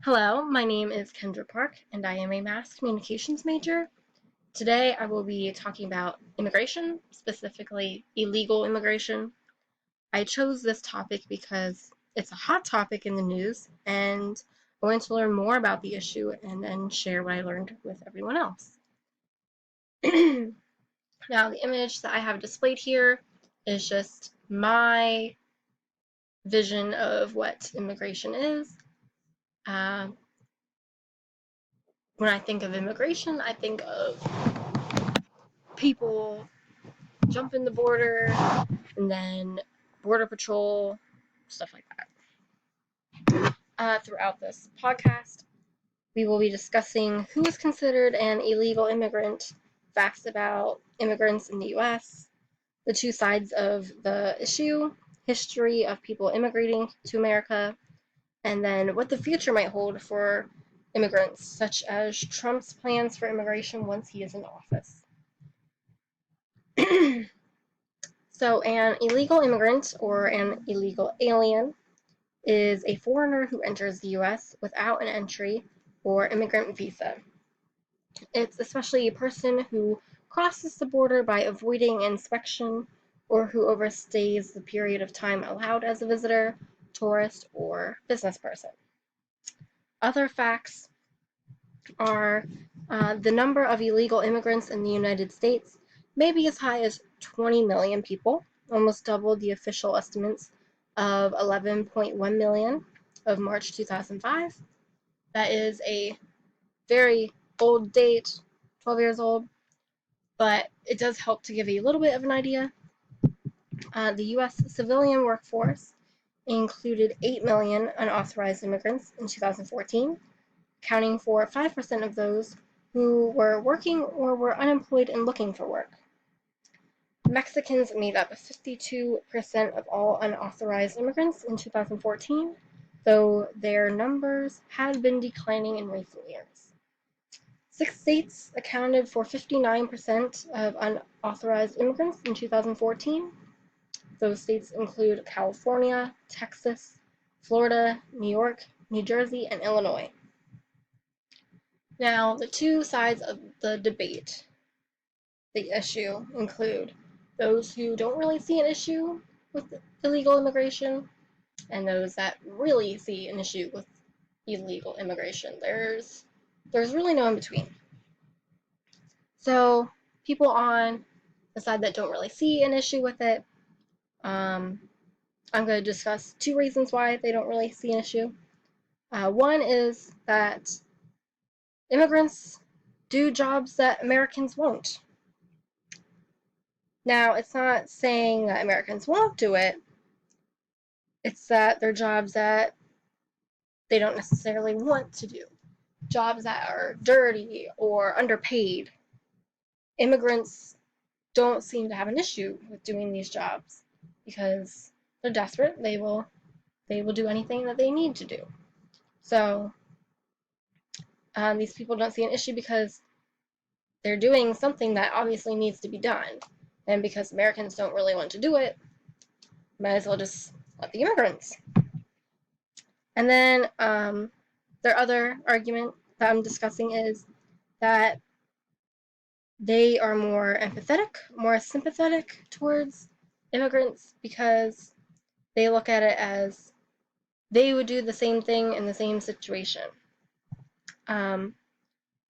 Hello, my name is Kendra Park, and I am a mass communications major. Today I will be talking about immigration, specifically illegal immigration. I chose this topic because it's a hot topic in the news, and I want to learn more about the issue and then share what I learned with everyone else. Now, the image that I have displayed here is just my vision of what immigration is. Um, when I think of immigration, I think of people jumping the border and then border patrol, stuff like that. Throughout this podcast, we will be discussing who is considered an illegal immigrant, facts about immigrants in the U.S., the two sides of the issue, history of people immigrating to America, and then what the future might hold for immigrants, such as Trump's plans for immigration once he is in office. So, an illegal immigrant or an illegal alien is a foreigner who enters the U.S. without an entry or immigrant visa. It's especially a person who crosses the border by avoiding inspection or who overstays the period of time allowed as a visitor, tourist, or business person. Other facts are the number of illegal immigrants in the United States may be as high as 20 million people, almost double the official estimates of 11.1 million of March 2005. That is a very old date, 12 years old, but it does help to give you a little bit of an idea. The U.S. civilian workforce included 8 million unauthorized immigrants in 2014, accounting for 5% of those who were working or were unemployed and looking for work. Mexicans made up 52% of all unauthorized immigrants in 2014, though their numbers had been declining in recent years. 6 states accounted for 59% of unauthorized immigrants in 2014. Those states include California, Texas, Florida, New York, New Jersey, and Illinois. Now, the two sides of the debate, the issue, include those who don't really see an issue with illegal immigration and those that really see an issue with illegal immigration. There's really no in between. So, people on the side that don't really see an issue with it, I'm going to discuss two reasons why they don't really see an issue. One is that immigrants do jobs that Americans won't. Now, it's not saying that Americans won't do it. It's that they're jobs that they don't necessarily want to do. Jobs that are dirty or underpaid. Immigrants don't seem to have an issue with doing these jobs because they're desperate. They will do anything that they need to do. So these people don't see an issue because they're doing something that obviously needs to be done. And because Americans don't really want to do it, might as well just let the immigrants. And then their other argument that I'm discussing is that they are more empathetic, more sympathetic towards immigrants because they look at it as they would do the same thing in the same situation.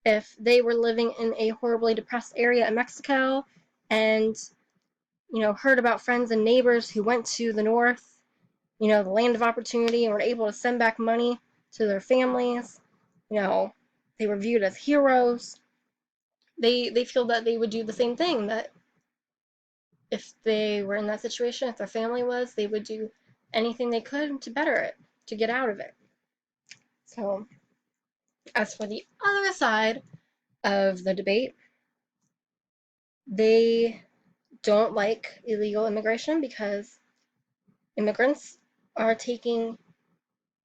If they were living in a horribly depressed area in Mexico and, heard about friends and neighbors who went to the north, the land of opportunity, and were able to send back money to their families, they were viewed as heroes. They feel that they would do the same thing, that if they were in that situation, if their family was, they would do anything they could to better it, to get out of it. So, as for the other side of the debate, they don't like illegal immigration because immigrants are taking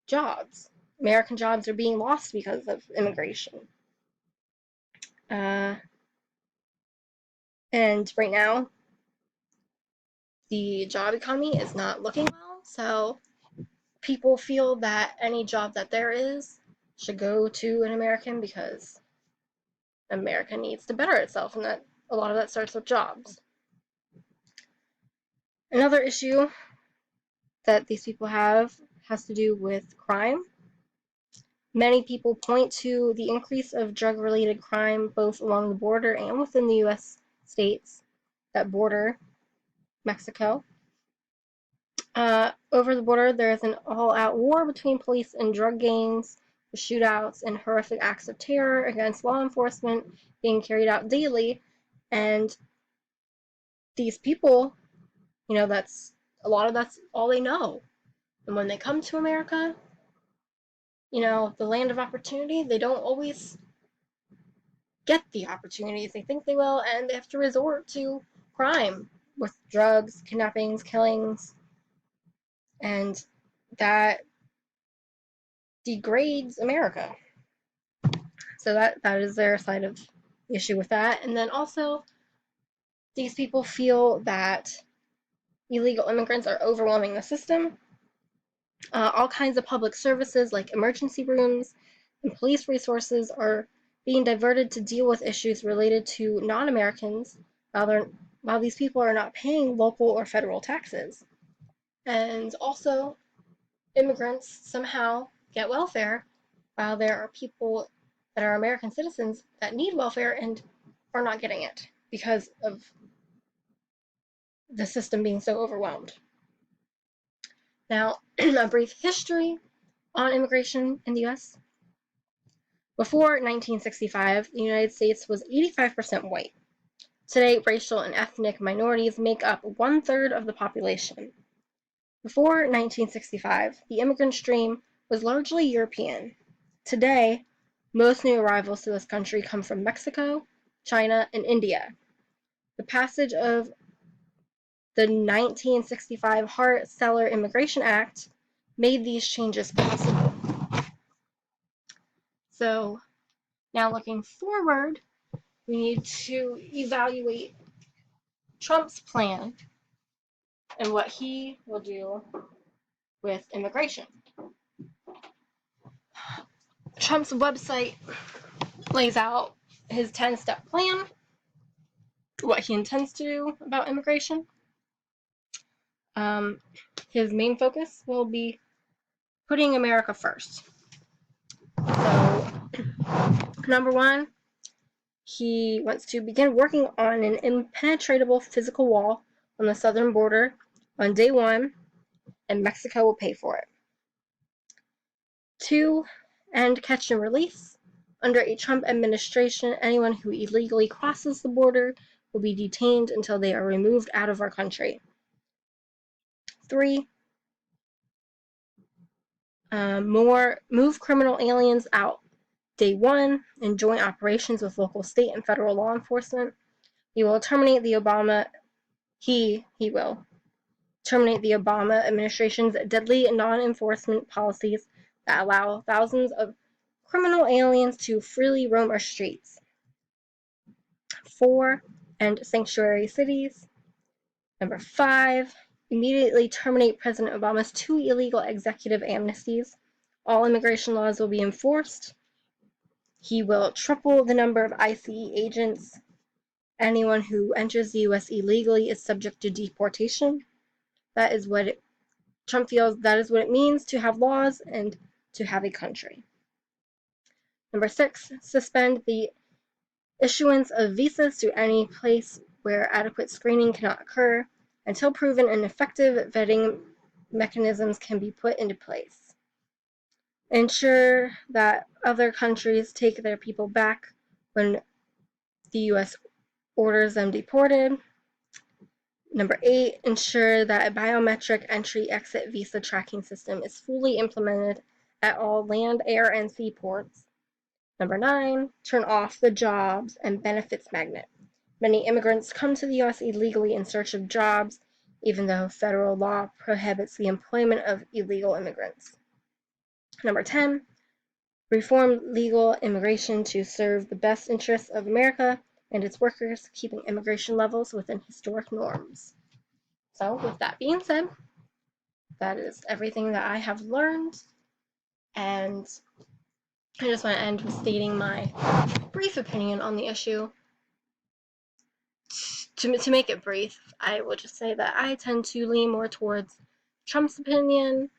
jobs. American jobs are being lost because of immigration. And right now, the job economy is not looking well, so people feel that any job that there is should go to an American because America needs to better itself, and that a lot of that starts with jobs. Another issue that these people have has to do with crime. Many people point to the increase of drug-related crime both along the border and within the U.S. states that border Mexico. Over the border, there is an all-out war between police and drug gangs, with shootouts and horrific acts of terror against law enforcement being carried out daily. And these people, that's all they know. And when they come to America, the land of opportunity, they don't always get the opportunities they think they will, and they have to resort to crime with drugs, kidnappings, killings, and that degrades America. So that is their side of the issue with that. And then also, these people feel that illegal immigrants are overwhelming the system. All kinds of public services like emergency rooms and police resources are being diverted to deal with issues related to non-Americans while these people are not paying local or federal taxes. And also, immigrants somehow get welfare while there are people that are American citizens that need welfare and are not getting it because of the system being so overwhelmed. Now, a brief history on immigration in the U.S. Before 1965, the United States was 85% white. Today, racial and ethnic minorities make up 1/3 of the population. Before 1965, the immigrant stream was largely European. Today, most new arrivals to this country come from Mexico, China, and India. The passage of the 1965 Hart-Celler Immigration Act made these changes possible. So, now looking forward, we need to evaluate Trump's plan and what he will do with immigration. Trump's website lays out his 10-step plan, what he intends to do about immigration. His main focus will be putting America first. So, number one, he wants to begin working on an impenetrable physical wall on the southern border on day one, and Mexico will pay for it. 2, end catch and release. Under a Trump administration, anyone who illegally crosses the border will be detained until they are removed out of our country. 3, move criminal aliens out day one in joint operations with local, state, and federal law enforcement. He will terminate the Obama administration's deadly non-enforcement policies that allow thousands of criminal aliens to freely roam our streets. 4, end sanctuary cities. Number 5, immediately terminate President Obama's 2 illegal executive amnesties. All immigration laws will be enforced. He will triple the number of ICE agents. Anyone who enters the U.S. illegally is subject to deportation. That is what Trump feels that is what it means to have laws and to have a country. Number 6, suspend the issuance of visas to any place where adequate screening cannot occur until proven and effective vetting mechanisms can be put into place. Ensure that other countries take their people back when the U.S. orders them deported. Number 8, ensure that a biometric entry-exit visa tracking system is fully implemented at all land, air, and sea ports. Number 9, turn off the jobs and benefits magnet. Many immigrants come to the U.S. illegally in search of jobs, even though federal law prohibits the employment of illegal immigrants. Number 10, reform legal immigration to serve the best interests of America and its workers, keeping immigration levels within historic norms. So, with that being said, that is everything that I have learned, and I just want to end with stating my brief opinion on the issue. To make it brief, I will just say that I tend to lean more towards Trump's opinion.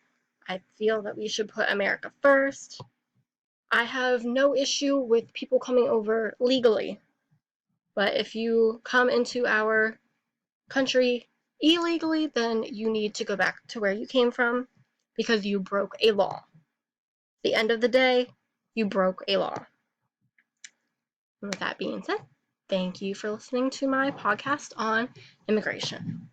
I feel that we should put America first. I have no issue with people coming over legally, but if you come into our country illegally, then you need to go back to where you came from because you broke a law. At the end of the day, you broke a law. And with that being said, thank you for listening to my podcast on immigration.